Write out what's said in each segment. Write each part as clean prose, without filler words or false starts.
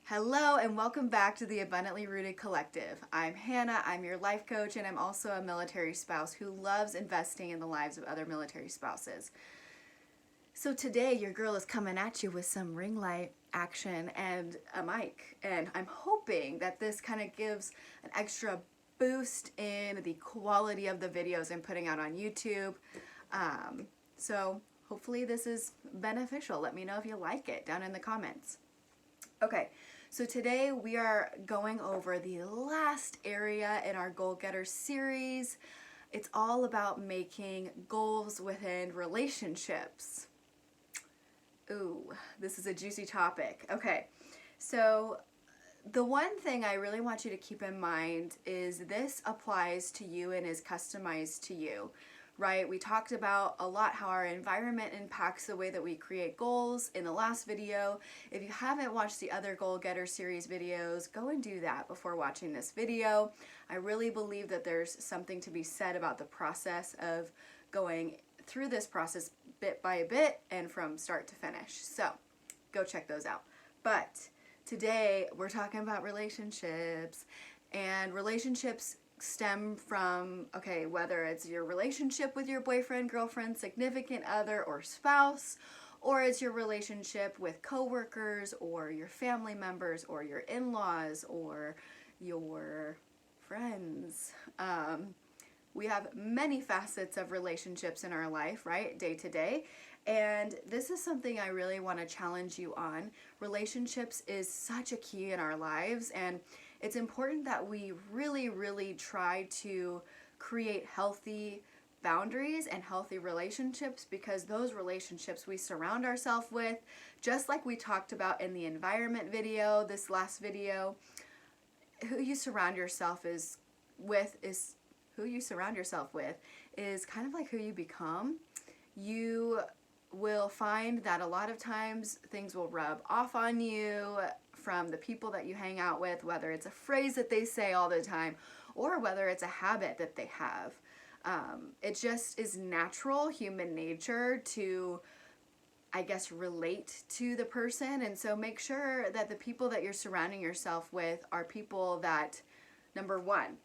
Hello and welcome back to the Abundantly Rooted Collective. I'm Hannah, I'm your life coach, and I'm also a military spouse who loves investing in the lives of other military spouses. So today your girl is coming at you with some ring light action and a mic, and I'm hoping that this kind of gives an extra boost in the quality of the videos I'm putting out on YouTube. So hopefully this is beneficial. Let me know if you like it down in the comments. Okay, so today we are going over the last area in our Goal Getter series. It's all about making goals within relationships. Ooh, this is a juicy topic. Okay, so the one thing I really want you to keep in mind is this applies to you and is customized to you. Right? We talked about a lot how our environment impacts the way that we create goals in the last video. If you haven't watched the other Goal Getter series videos, go and do that before watching this video. I really believe that there's something to be said about the process of going through this process bit by bit and from start to finish. So go check those out. But today we're talking about relationships, and relationships stem from, okay, whether it's your relationship with your boyfriend, girlfriend, significant other, or spouse, or it's your relationship with coworkers, or your family members, or your in-laws, or your friends. We have many facets of relationships in our life, right, day to day. And this is something I really want to challenge you on. Relationships is such a key in our lives, and it's important that we really try to create healthy boundaries and healthy relationships, because those relationships we surround ourselves with, just like we talked about in the environment video, this last video, who you surround yourself with is kind of like who you become. You will find that a lot of times things will rub off on you from the people that you hang out with, whether it's a phrase that they say all the time or whether it's a habit that they have. It just is natural human nature to, I guess, relate to the person. And so make sure that the people that you're surrounding yourself with are people that, number one,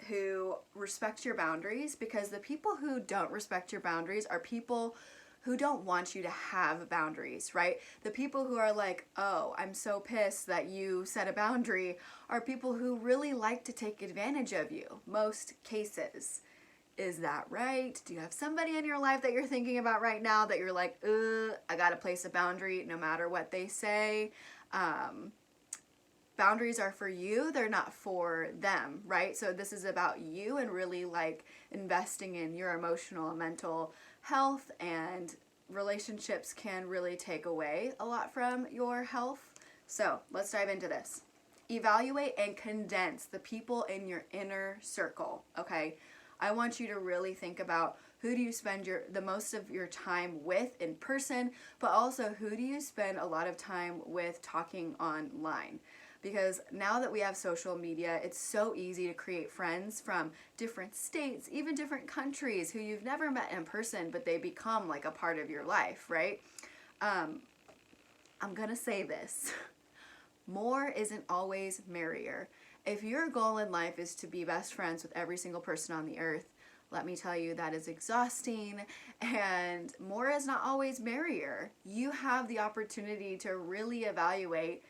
who respect your boundaries, because the people who don't respect your boundaries are people who don't want you to have boundaries, right? The people who are like, oh, I'm so pissed that you set a boundary, are people who really like to take advantage of you, most cases. Is that right? Do you have somebody in your life that you're thinking about right now that you're like, I gotta place a boundary no matter what they say? Boundaries are for you, they're not for them, right? So this is about you and really like investing in your emotional and mental health, and relationships can really take away a lot from your health. So let's dive into this. Evaluate and condense the people in your inner circle, okay? I want you to really think about, who do you spend the most of your time with in person, but also who do you spend a lot of time with talking online? Because now that we have social media, it's so easy to create friends from different states, even different countries, who you've never met in person, but they become like a part of your life, right? I'm gonna say this. More isn't always merrier. If your goal in life is to be best friends with every single person on the earth, let me tell you, that is exhausting, and more is not always merrier. You have the opportunity to really evaluate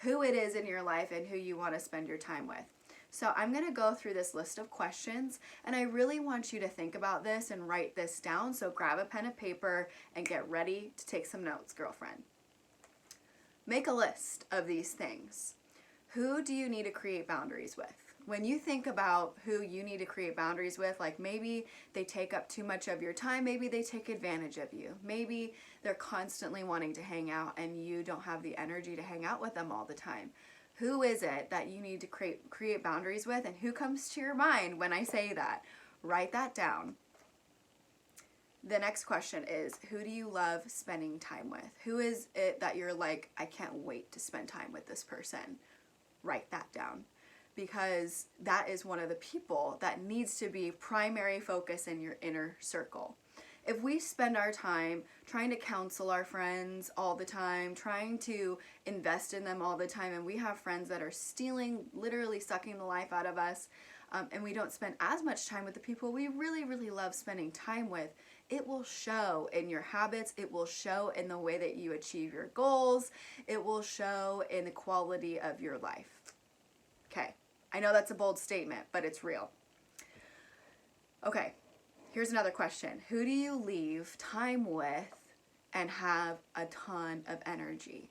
who it is in your life and who you want to spend your time with. So I'm going to go through this list of questions, and I really want you to think about this and write this down. So grab a pen and paper and get ready to take some notes, girlfriend. Make a list of these things. Who do you need to create boundaries with? When you think about who you need to create boundaries with, like maybe they take up too much of your time, maybe they take advantage of you, maybe they're constantly wanting to hang out and you don't have the energy to hang out with them all the time. Who is it that you need to create boundaries with, and who comes to your mind when I say that? Write that down. The next question is, who do you love spending time with? Who is it that you're like, I can't wait to spend time with this person? Write that down, because that is one of the people that needs to be primary focus in your inner circle. If we spend our time trying to counsel our friends all the time, trying to invest in them all the time, and we have friends that are stealing, literally sucking the life out of us, and we don't spend as much time with the people we really, really love spending time with, it will show in your habits. It will show in the way that you achieve your goals. It will show in the quality of your life. Okay, I know that's a bold statement, but it's real. Okay, here's another question. Who do you leave time with and have a ton of energy?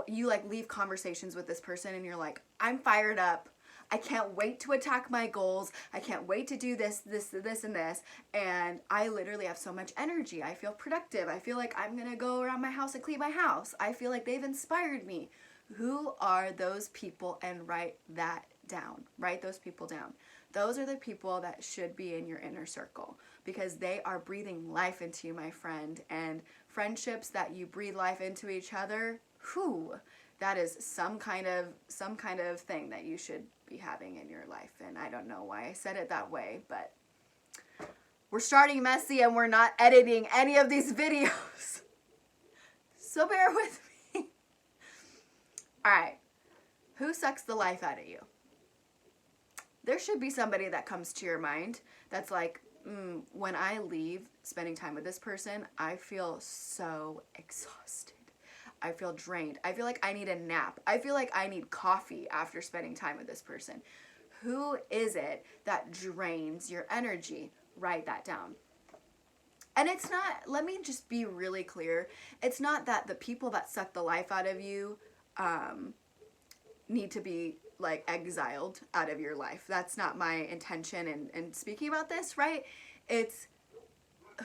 You like leave conversations with this person and you're like, I'm fired up. I can't wait to attack my goals. I can't wait to do this, and this. And I literally have so much energy. I feel productive. I feel like I'm going to go around my house and clean my house. I feel like they've inspired me. Who are those people? And write that down. Write those people down. Those are the people that should be in your inner circle because they are breathing life into you, my friend. And friendships that you breathe life into each other, that is some kind of thing that you should be having in your life. And I don't know why I said it that way, but we're starting messy and we're not editing any of these videos. So bear with me. All right. Who sucks the life out of you? There should be somebody that comes to your mind that's like, when I leave spending time with this person, I feel so exhausted. I feel drained. I feel like I need a nap. I feel like I need coffee after spending time with this person. Who is it that drains your energy? Write that down. And it's not, let me just be really clear. It's not that the people that suck the life out of you need to be like exiled out of your life. That's not my intention in speaking about this, right? It's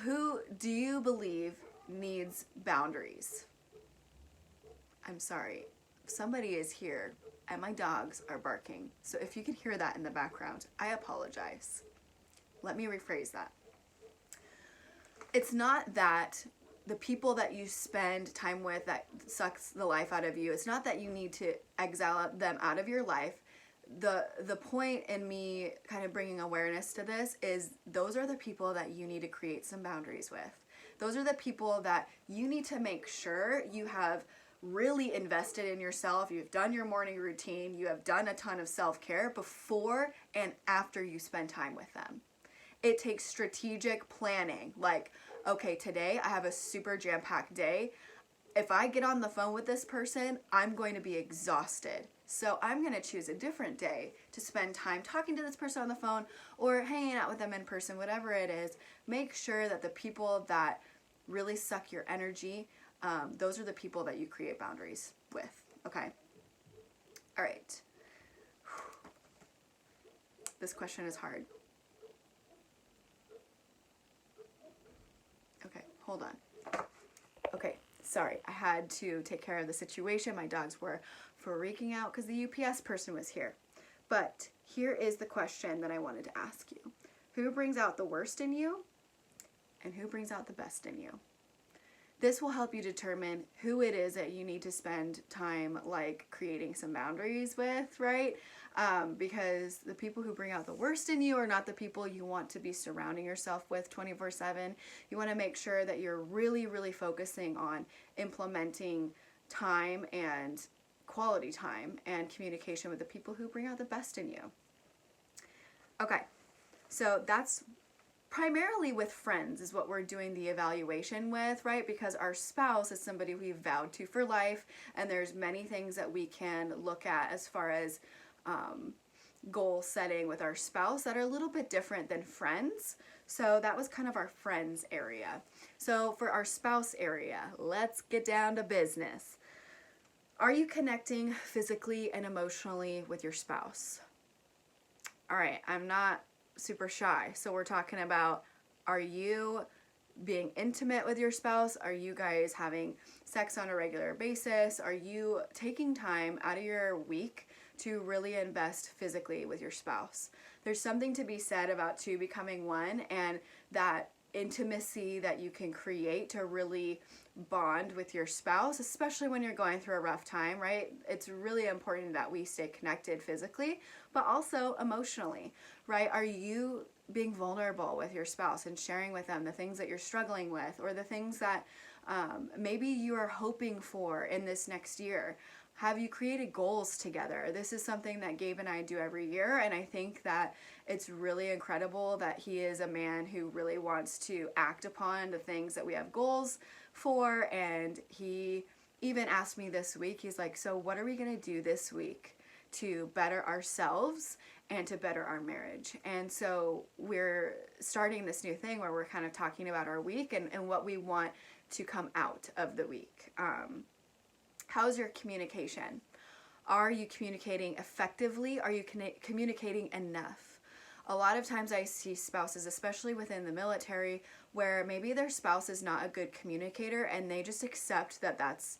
who do you believe needs boundaries? I'm sorry, somebody is here and my dogs are barking. So if you can hear that in the background, I apologize. Let me rephrase that. It's not that the people that you spend time with that sucks the life out of you, it's not that you need to exile them out of your life. The point in me kind of bringing awareness to this is those are the people that you need to create some boundaries with. Those are the people that you need to make sure you have really invested in yourself. You've done your morning routine. You have done a ton of self-care before and after you spend time with them. It takes strategic planning. Like, okay, today I have a super jam-packed day. If I get on the phone with this person, I'm going to be exhausted. So I'm going to choose a different day to spend time talking to this person on the phone or hanging out with them in person, whatever it is. Make sure that the people that really suck your energy, those are the people that you create boundaries with, okay? All right. This question is hard. Okay, hold on. Okay, sorry. I had to take care of the situation. My dogs were freaking out because the UPS person was here. But here is the question that I wanted to ask you. Who brings out the worst in you and who brings out the best in you? This will help you determine who it is that you need to spend time like creating some boundaries with, right? Because the people who bring out the worst in you are not the people you want to be surrounding yourself with 24/7. You want to make sure that you're really, really focusing on implementing time and quality time and communication with the people who bring out the best in you. Okay, so that's primarily with friends is what we're doing the evaluation with, right? Because our spouse is somebody we've vowed to for life, and there's many things that we can look at as far as goal setting with our spouse that are a little bit different than friends. So that was kind of our friends area. So for our spouse area, let's get down to business. Are you connecting physically and emotionally with your spouse? All right, I'm not super shy. So we're talking about, are you being intimate with your spouse? Are you guys having sex on a regular basis? Are you taking time out of your week to really invest physically with your spouse? There's something to be said about two becoming one and that intimacy that you can create to really bond with your spouse, especially when you're going through a rough time, right? It's really important that we stay connected physically, but also emotionally, right? Are you being vulnerable with your spouse and sharing with them the things that you're struggling with, or the things that maybe you are hoping for in this next year. Have you created goals together? This is something that Gabe and I do every year, and I think that it's really incredible that he is a man who really wants to act upon the things that we have goals for. And he even asked me this week, he's like, so what are we going to do this week to better ourselves and to better our marriage? And so we're starting this new thing where we're kind of talking about our week and what we want to come out of the week. How's your communication? Are you communicating effectively? Are you communicating enough? A lot of times I see spouses, especially within the military, where maybe their spouse is not a good communicator and they just accept that that's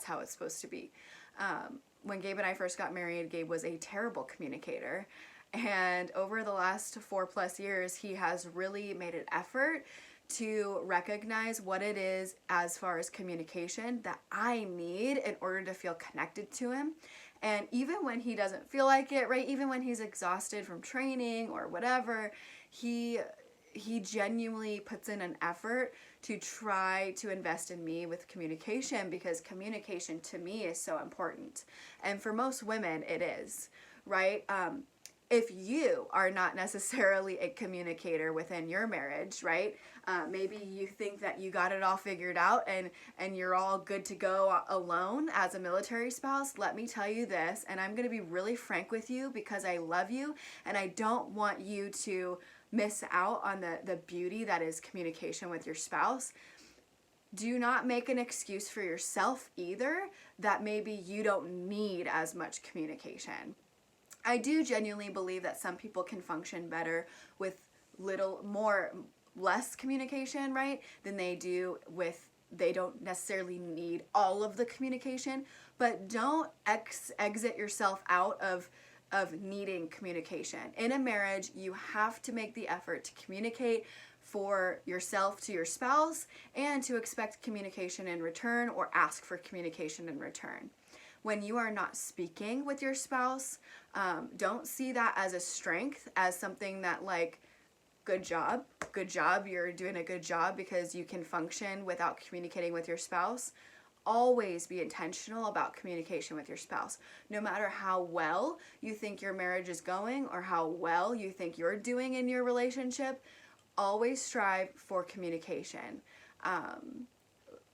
how it's supposed to be. When Gabe and I first got married, Gabe was a terrible communicator. And over the last 4+ years, he has really made an effort to recognize what it is as far as communication that I need in order to feel connected to him. And even when he doesn't feel like it, right? Even when he's exhausted from training or whatever, he genuinely puts in an effort to try to invest in me with communication, because communication to me is so important. And for most women, it is, right? If you are not necessarily a communicator within your marriage, right? Maybe you think that you got it all figured out and you're all good to go alone as a military spouse. Let me tell you this, and I'm going to be really frank with you because I love you and I don't want you to miss out on the beauty that is communication with your spouse. Do not make an excuse for yourself either that maybe you don't need as much communication. I do genuinely believe that some people can function better with less communication, right, than they do with, they don't necessarily need all of the communication, but don't exit yourself out of needing communication. In a marriage, you have to make the effort to communicate for yourself to your spouse and to expect communication in return or ask for communication in return. When you are not speaking with your spouse, don't see that as a strength, as something that like, good job, you're doing a good job because you can function without communicating with your spouse. Always be intentional about communication with your spouse. No matter how well you think your marriage is going or how well you think you're doing in your relationship, always strive for communication.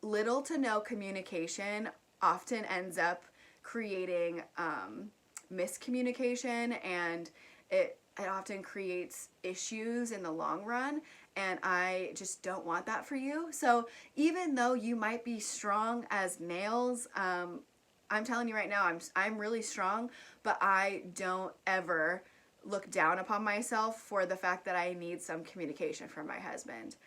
Little to no communication often ends up creating miscommunication, and it often creates issues in the long run, and I just don't want that for you. So even though you might be strong as nails, I'm telling you right now, I'm really strong, but I don't ever look down upon myself for the fact that I need some communication from my husband.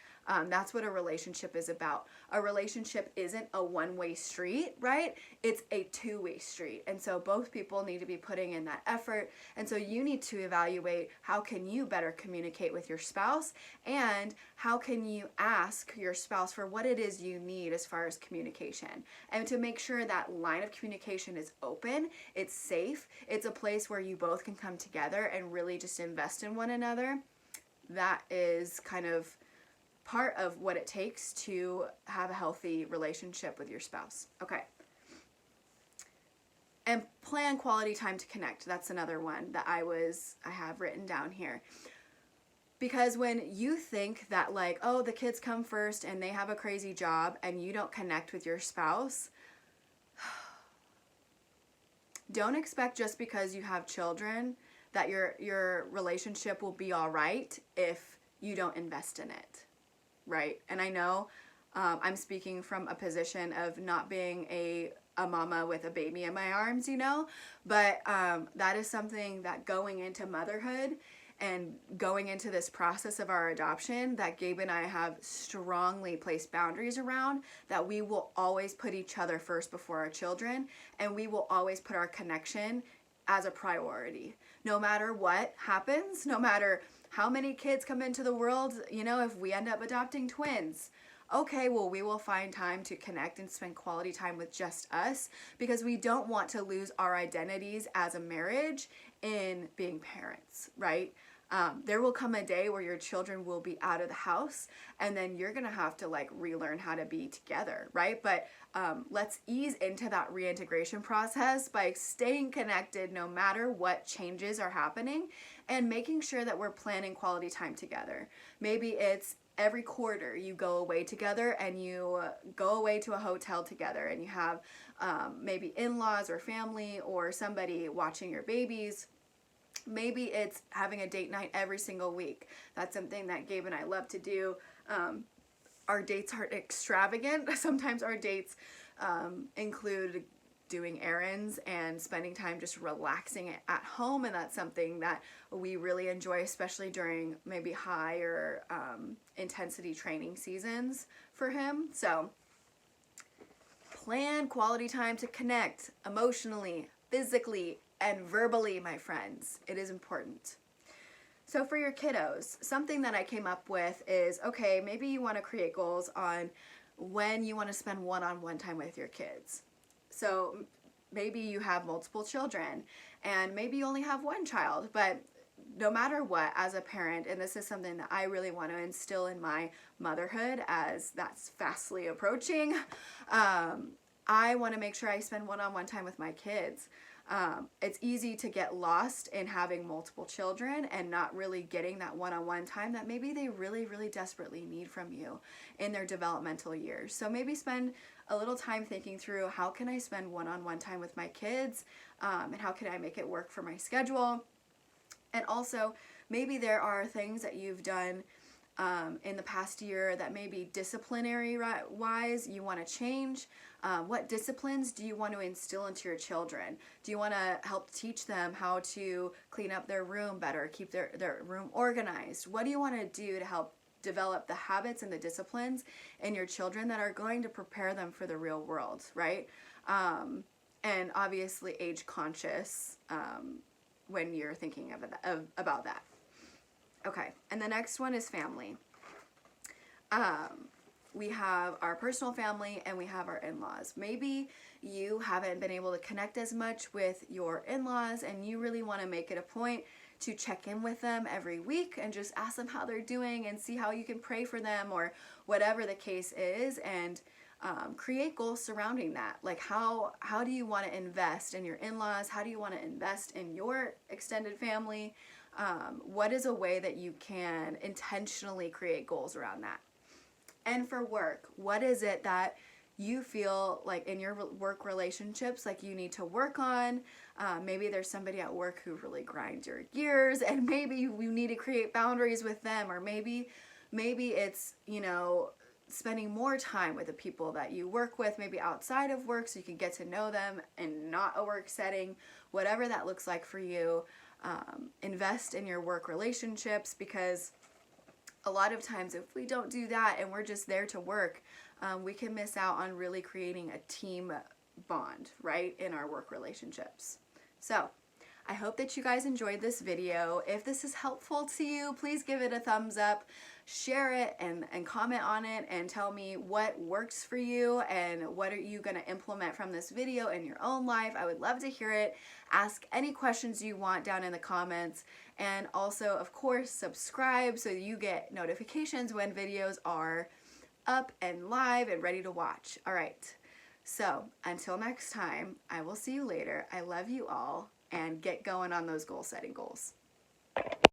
That's what a relationship is about. A relationship isn't a one-way street, right? It's a two-way street. And so both people need to be putting in that effort. And so you need to evaluate, how can you better communicate with your spouse, and how can you ask your spouse for what it is you need as far as communication, and to make sure that line of communication is open, it's safe, it's a place where you both can come together and really just invest in one another. That is kind of part of what it takes to have a healthy relationship with your spouse. Okay. And plan quality time to connect. That's another one that I have written down here. Because when you think that like, oh, the kids come first and they have a crazy job and you don't connect with your spouse, don't expect just because you have children that your relationship will be all right if you don't invest in it. Right? And I know I'm speaking from a position of not being a mama with a baby in my arms, but that is something that going into motherhood and going into this process of our adoption, that Gabe and I have strongly placed boundaries around, that we will always put each other first before our children, and we will always put our connection as a priority. No matter what happens, no matter how many kids come into the world, if we end up adopting twins, okay, well, we will find time to connect and spend quality time with just us, because we don't want to lose our identities as a marriage in being parents, right? There will come a day where your children will be out of the house, and then you're gonna have to like relearn how to be together, right? But let's ease into that reintegration process by staying connected no matter what changes are happening, and making sure that we're planning quality time together. Maybe it's every quarter you go away together, and you go away to a hotel together, and you have maybe in-laws or family or somebody watching your babies. Maybe it's having a date night every single week. That's something that Gabe and I love to do. Our dates aren't extravagant. Sometimes our dates include doing errands and spending time just relaxing at home, and that's something that we really enjoy, especially during maybe higher intensity training seasons for him. So plan quality time to connect emotionally, physically, and verbally, my friends. It is important. So for your kiddos, something that I came up with is, okay, maybe you want to create goals on when you want to spend one-on-one time with your kids. So maybe you have multiple children, and maybe you only have one child, but no matter what, as a parent, and this is something that I really want to instill in my motherhood as that's fastly approaching, I want to make sure I spend one-on-one time with my kids. It's easy to get lost in having multiple children and not really getting that one-on-one time that maybe they really, really desperately need from you in their developmental years. So maybe spend a little time thinking through, how can I spend one-on-one time with my kids, and how can I make it work for my schedule? And also, maybe there are things that you've done in the past year that maybe disciplinary wise you want to change. What disciplines do you want to instill into your children? Do you want to help teach them how to clean up their room better, keep their room organized? What do you want to do to help develop the habits and the disciplines in your children that are going to prepare them for the real world, right? And obviously age conscious when you're thinking about that. Okay, and the next one is family. We have our personal family and we have our in-laws. Maybe you haven't been able to connect as much with your in-laws, and you really want to make it a point to check in with them every week and just ask them how they're doing and see how you can pray for them or whatever the case is, and create goals surrounding that. Like how do you want to invest in your in-laws? How do you want to invest in your extended family? What is a way that you can intentionally create goals around that? And for work, what is it that you feel like in your work relationships like you need to work on? Maybe there's somebody at work who really grinds your gears, and maybe you need to create boundaries with them. Or maybe it's, spending more time with the people that you work with, maybe outside of work, so you can get to know them in not a work setting. Whatever that looks like for you, invest in your work relationships, because a lot of times if we don't do that and we're just there to work, we can miss out on really creating a team bond, right, in our work relationships. So I hope that you guys enjoyed this video. If this is helpful to you, please give it a thumbs up, share it, and comment on it, and tell me what works for you and what are you going to implement from this video in your own life. I would love to hear it. Ask any questions you want down in the comments, and also, of course, subscribe so you get notifications when videos are up and live and ready to watch. All right, so until next time, I will see you later. I love you all, and get going on those goal setting goals.